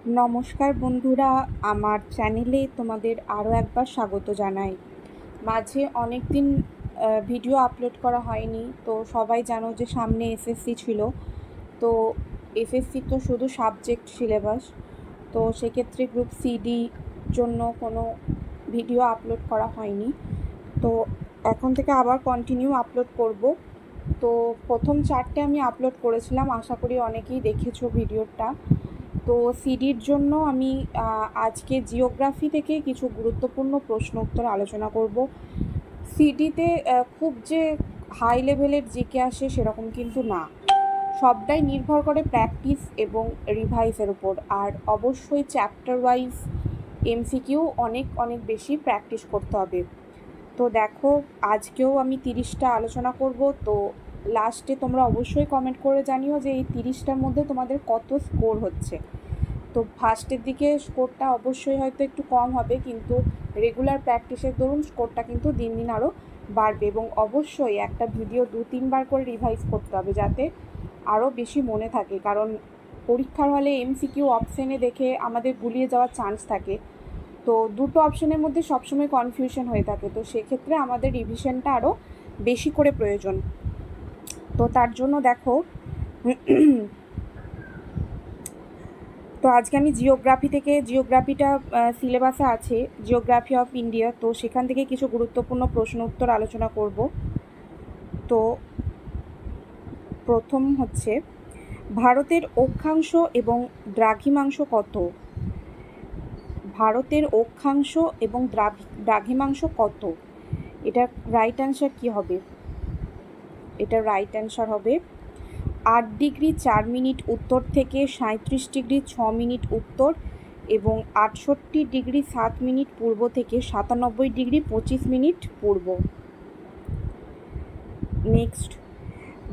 নমস্কার বন্ধুরা, আমার চ্যানেলে তোমাদের আরও একবার স্বাগত জানাই। মাঝে অনেক দিন ভিডিও আপলোড করা হয়নি, তো সবাই জানো যে সামনে এসএসসি ছিল। তো এসএসসি তো শুধু সাবজেক্ট সিলেবাস, তো সেক্ষেত্রে গ্রুপ সিডি জন্য কোনো ভিডিও আপলোড করা হয়নি। তো এখন থেকে আবার কন্টিনিউ আপলোড করব। তো প্রথম 4টে আমি আপলোড করেছিলাম, আশা করি অনেকেই দেখেছো ভিডিওটা। তো সিডির জন্য আমি আজকে জিওগ্রাফি থেকে কিছু গুরুত্বপূর্ণ প্রশ্ন উত্তর আলোচনা করব। সিডিতে খুব যে হাই লেভেলের জিকে আসে সেরকম কিন্তু না, সবটাই নির্ভর করে প্র্যাকটিস এবং রিভাইসের উপর। আর অবশ্যই চ্যাপ্টার ওয়াইজ এমসিকিউ অনেক অনেক বেশি প্র্যাকটিস করতে হবে। তো দেখো, আজকেও আমি 30টা আলোচনা করব। তো লাস্টে তোমরা অবশ্যই কমেন্ট করে জানিও যে এই 30টার মধ্যে তোমাদের কত স্কোর হচ্ছে। তো ফার্স্টের দিকে স্কোরটা অবশ্যই হয়তো একটু কম হবে, কিন্তু রেগুলার প্র্যাকটিসের দরুন স্কোরটা কিন্তু দিন দিন আরও বাড়বে। এবং অবশ্যই একটা ভিডিও 2-3বার করে রিভাইজ করতে হবে যাতে আরও বেশি মনে থাকে, কারণ পরীক্ষার হলে এমসিকিউ অপশানে দেখে আমাদের গুলিয়ে যাওয়ার চান্স থাকে। তো দুটো অপশনের মধ্যে সবসময় কনফিউশন হয়ে থাকে, তো সেক্ষেত্রে আমাদের রিভিশনটা আরও বেশি করে প্রয়োজন। তো তার জন্য দেখো, তো আজকে আমি জিওগ্রাফিটা সিলেবাসে আছে, জিওগ্রাফি অফ ইন্ডিয়া। তো সেখান থেকে কিছু গুরুত্বপূর্ণ প্রশ্ন উত্তর আলোচনা করব। তো প্রথম হচ্ছে, ভারতের অক্ষাংশ এবং দ্রাঘিমাংশ কত? ভারতের অক্ষাংশ এবং দ্রাঘিমাংশ কত? এটার রাইট অ্যান্সার কী হবে? এটার রাইট অ্যান্সার হবে 8 ডিগ্রি 4 মিনিট উত্তর থেকে 37 ডিগ্রি 6 মিনিট উত্তর এবং 68 ডিগ্রি 7 মিনিট পূর্ব থেকে 97 ডিগ্রি 25 মিনিট পূর্ব। নেক্সট,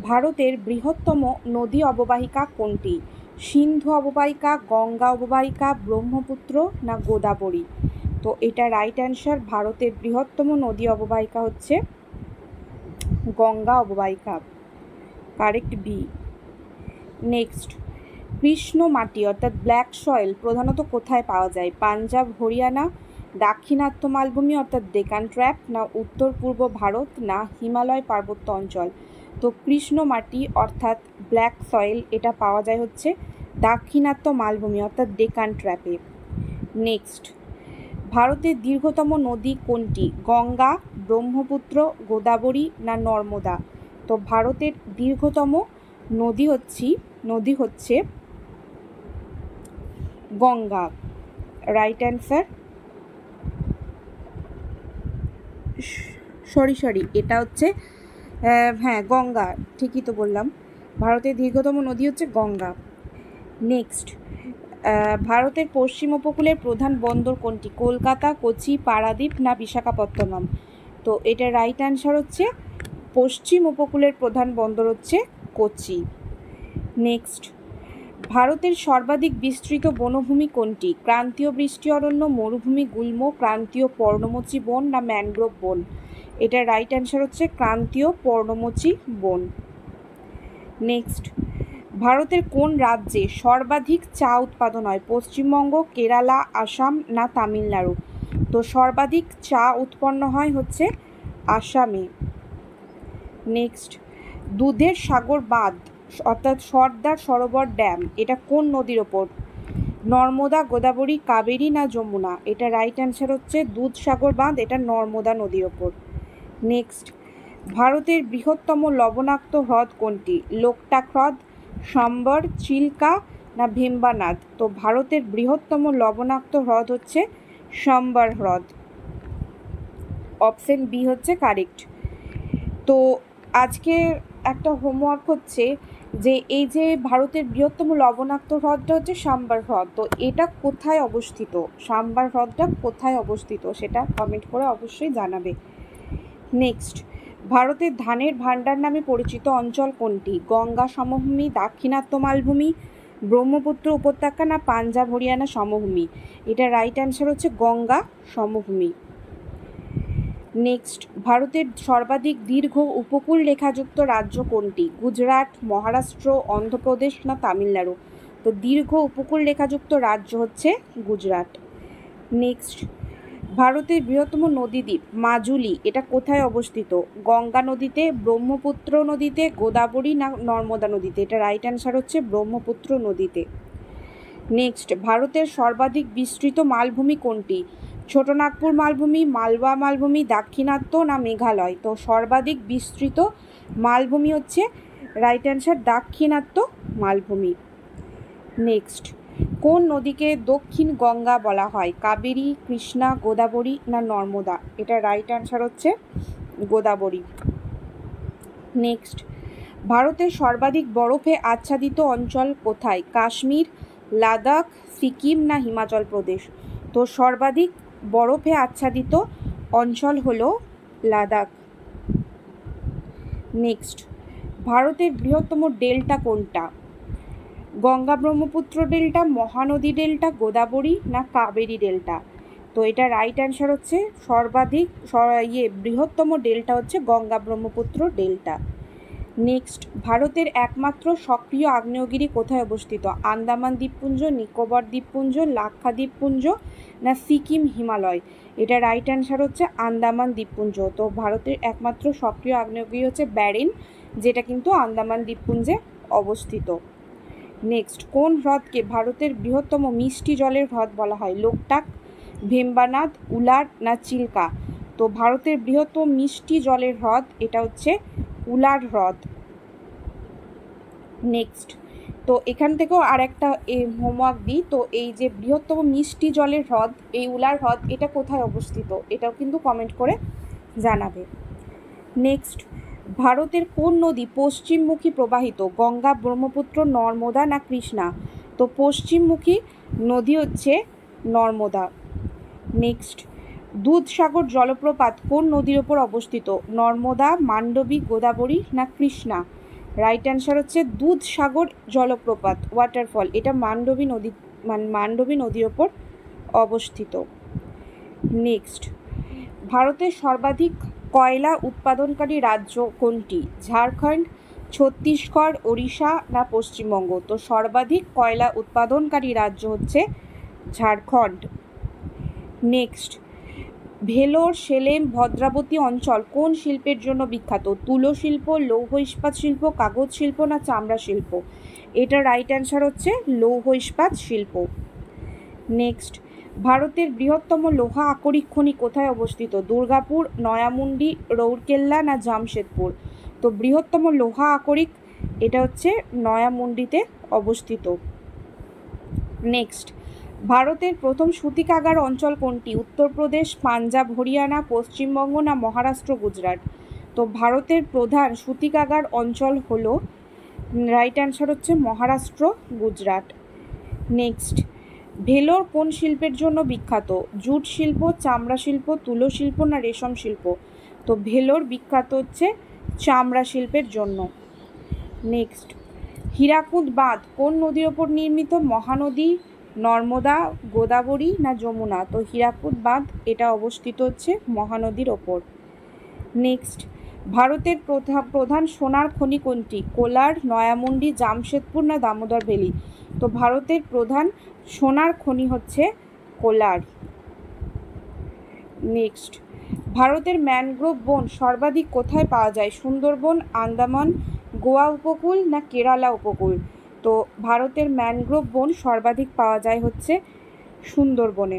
ভারতের বৃহত্তম নদী অববাহিকা কোনটি? সিন্ধু অববাহিকা, গঙ্গা অববাহিকা, ব্রহ্মপুত্র না গোদাবরী? তো এটা রাইট অ্যান্সার, ভারতের বৃহত্তম নদী অববাহিকা হচ্ছে গঙ্গা অববাহিকা, কারেক্ট বি। নেক্সট, কৃষ্ণ মাটি অর্থাৎ ব্ল্যাক সয়েল প্রধানত কোথায় পাওয়া যায়? পাঞ্জাব, হরিয়ানা, দাক্ষিণাত্য মালভূমি অর্থাৎ ডেকান ট্র্যাপ, না উত্তর পূর্ব ভারত, না হিমালয় পার্বত্য অঞ্চল? তো কৃষ্ণ মাটি অর্থাৎ ব্ল্যাক সয়েল এটা পাওয়া যায় হচ্ছে দাক্ষিণাত্য মালভূমি অর্থাৎ ডেকান ট্র্যাপে। নেক্সট, ভারতের দীর্ঘতম নদী কোনটি? গঙ্গা, ব্রহ্মপুত্র, গোদাবরী না নর্মদা? তো ভারতের দীর্ঘতম নদী হচ্ছে গঙ্গা, রাইট অ্যান্সার। সরি এটা হচ্ছে হ্যাঁ গঙ্গা, ঠিকই তো বললাম, ভারতের দীর্ঘতম নদী হচ্ছে গঙ্গা। নেক্সট, ভারতের পশ্চিম উপকূলের প্রধান বন্দর কোনটি? কলকাতা, কোচি, পারাদ্বীপ না বিশাখাপত্তনম? তো এটা রাইট অ্যান্সার হচ্ছে পশ্চিম উপকূলের প্রধান বন্দর হচ্ছে কোচি। নেক্সট, ভারতের সর্বাধিক বিস্তৃত বনভূমি কোনটি? ক্রান্তীয় বৃষ্টি অরণ্য, মরুভূমি, গুল্ম, ক্রান্তীয় পর্ণমোচী বন না ম্যানগ্রোভ বন? এটা রাইট অ্যান্সার হচ্ছে ক্রান্তীয় পর্ণমোচী বন। নেক্সট, ভারতের কোন রাজ্যে সর্বাধিক চা উৎপাদন হয়? পশ্চিমবঙ্গ, কেরালা, আসাম না তামিলনাড়ু? তো সর্বাধিক চা উৎপন্ন হয় হচ্ছে আসামে। নেক্সট, দুধের সাগর বাঁধ অর্থাৎ সর্দার সরোবর ড্যাম এটা কোন নদীর ওপর? নর্মদা, গোদাবরী, কাবেরী না যমুনা? এটা রাইট অ্যান্সার হচ্ছে দুধসাগর বাঁধ, এটা নর্মদা নদীর ওপর। নেক্সট, ভারতের বৃহত্তম লবণাক্ত হ্রদ কোনটি? লোকটাক হ্রদ, সম্বর, চিল্কা না ভেম্বানাদ? তো ভারতের বৃহত্তম লবণাক্ত হ্রদ হচ্ছে সম্বর হ্রদ, অপশন বি হচ্ছে কারেক্ট। তো আজকে একটা হোমওয়ার্ক হচ্ছে যে এই যে ভারতের বৃহত্তম লবণাক্ত হ্রদটা হচ্ছে সাম্বার হ্রদ, তো এটা কোথায় অবস্থিত? সাম্বার হ্রদটা কোথায় অবস্থিত সেটা কমেন্ট করে অবশ্যই জানাবে। নেক্সট, ভারতের ধানের ভাণ্ডার নামে পরিচিত অঞ্চল কোনটি? গঙ্গা সমভূমি, দাক্ষিণাত্য মালভূমি, ব্রহ্মপুত্র উপত্যকা না পাঞ্জাব হরিয়ানা সমভূমি? এটা রাইট অ্যান্সার হচ্ছে গঙ্গা সমভূমি। নেক্সট, ভারতের সর্বাধিক দীর্ঘ উপকূল রেখাযুক্ত রাজ্য কোনটি? গুজরাট, মহারাষ্ট্র, অন্ধ্রপ্রদেশ না তামিলনাড়ু? তো দীর্ঘ উপকূল রেখাযুক্ত রাজ্য হচ্ছে গুজরাট। নেক্সট, ভারতের বৃহত্তম নদীদ্বীপ মাজুলি এটা কোথায় অবস্থিত? গঙ্গা নদীতে, ব্রহ্মপুত্র নদীতে, গোদাবরী না নর্মদা নদীতে? এটা রাইট অ্যান্সার হচ্ছে ব্রহ্মপুত্র নদীতে। নেক্সট, ভারতের সর্বাধিক বিস্তৃত মালভূমি কোনটি? ছোটনাগপুর মালভূমি, মালওয়া মালভূমি, দাক্ষিণাত্য না মেঘালয়? তো সর্বাধিক বিস্তৃত মালভূমি হচ্ছে রাইট অ্যান্সার দাক্ষিণাত্য মালভূমি। নেক্সট, কোন নদীকে দক্ষিণ গঙ্গা বলা হয়? কাবেরী, কৃষ্ণা, গোদাবরী না নর্মদা? এটা রাইট অ্যান্সার হচ্ছে গোদাবরী। নেক্সট, ভারতের সর্বাধিক বরফে আচ্ছাদিত অঞ্চল কোথায়? কাশ্মীর, লাদাখ, সিকিম না হিমাচল প্রদেশ? তো সর্বাধিক বরফে আচ্ছাদিত অঞ্চল হলো লাদাখ। নেক্সট, ভারতের বৃহত্তম ডেল্টা কোনটা? গঙ্গা ব্রহ্মপুত্র ডেল্টা, মহানদী ডেল্টা, গোদাবরী না কাবেরী ডেল্টা? তো এটা রাইট অ্যান্সার হচ্ছে সর্বাধিক বৃহত্তম ডেল্টা হচ্ছে গঙ্গা ব্রহ্মপুত্র ডেল্টা। নেক্সট, ভারতের একমাত্র সক্রিয় আগ্নেয়গিরি কোথায় অবস্থিত? আন্দামান দ্বীপপুঞ্জ, নিকোবর দ্বীপপুঞ্জ, লাক্ষা দ্বীপপুঞ্জ না সিকিম হিমালয়? এটা রাইট অ্যান্সার হচ্ছে আন্দামান দ্বীপপুঞ্জ। তো ভারতের একমাত্র সক্রিয় আগ্নেয়গিরি হচ্ছে ব্যারেন, যেটা কিন্তু আন্দামান দ্বীপপুঞ্জে অবস্থিত। নেক্সট, কোন হ্রদকে ভারতের বৃহত্তম মিষ্টি জলের হ্রদ বলা হয়? লোকটাক, ভেম্বানাদ, উলার না চিল্কা? তো ভারতের বৃহত্তম মিষ্টি জলের হ্রদ এটা হচ্ছে উলার হ্রদ। নেক্সট, তো এখান থেকেও আর একটা হোমওয়ার্ক দিই। তো এই যে বৃহত্তম মিষ্টি জলের হ্রদ এই উলার হ্রদ এটা কোথায় অবস্থিত? এটাও কিন্তু কমেন্ট করে জানাবে। নেক্সট, ভারতের কোন নদী পশ্চিমমুখী প্রবাহিত? গঙ্গা, ব্রহ্মপুত্র, নর্মদা না কৃষ্ণা? তো পশ্চিমমুখী নদী হচ্ছে নর্মদা। নেক্সট, দুধসাগর জলপ্রপাত কোন নদীর ওপর অবস্থিত? নর্মদা, মান্ডবী, গোদাবরী না কৃষ্ণা? রাইট অ্যান্সার হচ্ছে দুধসাগর জলপ্রপাত ওয়াটারফল, এটা মান্ডবী নদীর ওপর অবস্থিত। নেক্সট, ভারতের সর্বাধিক কয়লা উৎপাদনকারী রাজ্য কোনটি? ঝাড়খণ্ড, ছত্তিশগড়, ওড়িশা না পশ্চিমবঙ্গ? তো সর্বাধিক কয়লা উৎপাদনকারী রাজ্য হচ্ছে ঝাড়খণ্ড। নেক্সট, ভেলোর, সেলেম, ভদ্রাবতী অঞ্চল কোন শিল্পের জন্য বিখ্যাত? তুলো শিল্প, লৌহ ইস্পাত শিল্প, কাগজ শিল্প না চামড়া শিল্প? এটা রাইট অ্যান্সার হচ্ছে লৌহ ইস্পাত শিল্প। নেক্সট, ভারতের বৃহত্তম লোহা আকরিক খনি কোথায় অবস্থিত? দুর্গাপুর, নয়ামুন্ডি, রৌরকেল্লা না জামশেদপুর? তো বৃহত্তম লোহা আকরিক এটা হচ্ছে নয়ামুন্ডিতে অবস্থিত। নেক্সট, ভারতের প্রথম সূতিকাগার অঞ্চল কোনটি? উত্তরপ্রদেশ, পাঞ্জাব, হরিয়ানা, পশ্চিমবঙ্গ না মহারাষ্ট্র, গুজরাট? তো ভারতের প্রধান সূতিকাগার অঞ্চল হলো রাইট অ্যান্সার হচ্ছে মহারাষ্ট্র, গুজরাট। নেক্সট, ভেলোর কোন শিল্পের জন্য বিখ্যাত? জুট শিল্প, চামড়া শিল্প, তুলো শিল্প না রেশম শিল্প? তো ভেলোর বিখ্যাত হচ্ছে চামড়া শিল্পের জন্য। নেক্সট, হীরাকুদ বাঁধ কোন নদীর ওপর নির্মিত? মহানদী, নর্মদা, গোদাবরী না যমুনা? তো হীরাকুদ বাঁধ এটা অবস্থিত হচ্ছে মহানদীর ওপর। নেক্সট, ভারতের প্রধান সোনার খনি কোনটি? কোলার, নয়ামুন্ডি, জামশেদপুর না দামোদর ভ্যালি? তো ভারতের প্রধান সোনার খনি হচ্ছে কোলার। নেক্সট, ভারতের ম্যানগ্রোভ বন সর্বাধিক কোথায় পাওয়া যায়? সুন্দরবন, আন্দামান, গোয়া উপকূল না কেরালা উপকূল? তো ভারতের ম্যানগ্রোভ বন সর্বাধিক পাওয়া যায় হচ্ছে সুন্দরবনে।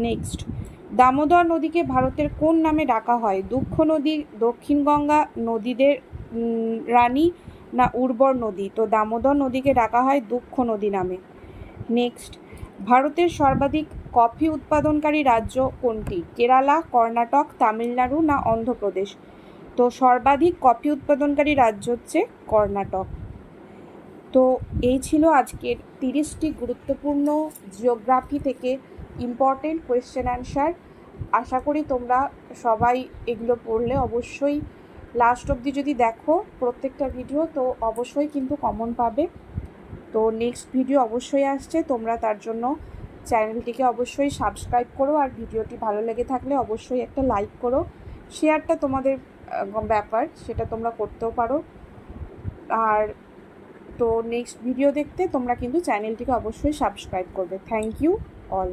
নেক্সট, দামোদর নদীকে ভারতের কোন নামে ডাকা হয়? দুঃখ নদী, দক্ষিণ গঙ্গা, নদীদের রানী না উর্বর নদী? তো দামোদর নদীকে ডাকা হয় দুঃখ নদী নামে। নেক্সট, ভারতের সর্বাধিক কফি উৎপাদনকারী রাজ্য কোনটি? কেরালা, কর্ণাটক, তামিলনাড়ু না অন্ধ্রপ্রদেশ? তো সর্বাধিক কফি উৎপাদনকারী রাজ্য হচ্ছে কর্ণাটক। তো এই ছিল আজকের 30টি গুরুত্বপূর্ণ জিওগ্রাফি থেকে ইম্পর্টেন্ট কোয়েশ্চেন অ্যান্সার। আশা করি তোমরা সবাই এগুলো পড়লে অবশ্যই লাস্ট অবধি যদি দেখো প্রত্যেকটা ভিডিও তো অবশ্যই কিন্তু কমন পাবে। তো নেক্সট ভিডিও অবশ্যই আসছে, তোমরা তার জন্য চ্যানেলটিকে অবশ্যই সাবস্ক্রাইব করো, আর ভিডিওটি ভালো লেগে থাকলে অবশ্যই একটা লাইক করো। শেয়ারটা তোমাদের ব্যাপার, সেটা তোমরা করতেও পারো। আর তো নেক্সট ভিডিও দেখতে তোমরা কিন্তু চ্যানেলটিকে অবশ্যই সাবস্ক্রাইব করবে। Thank you all.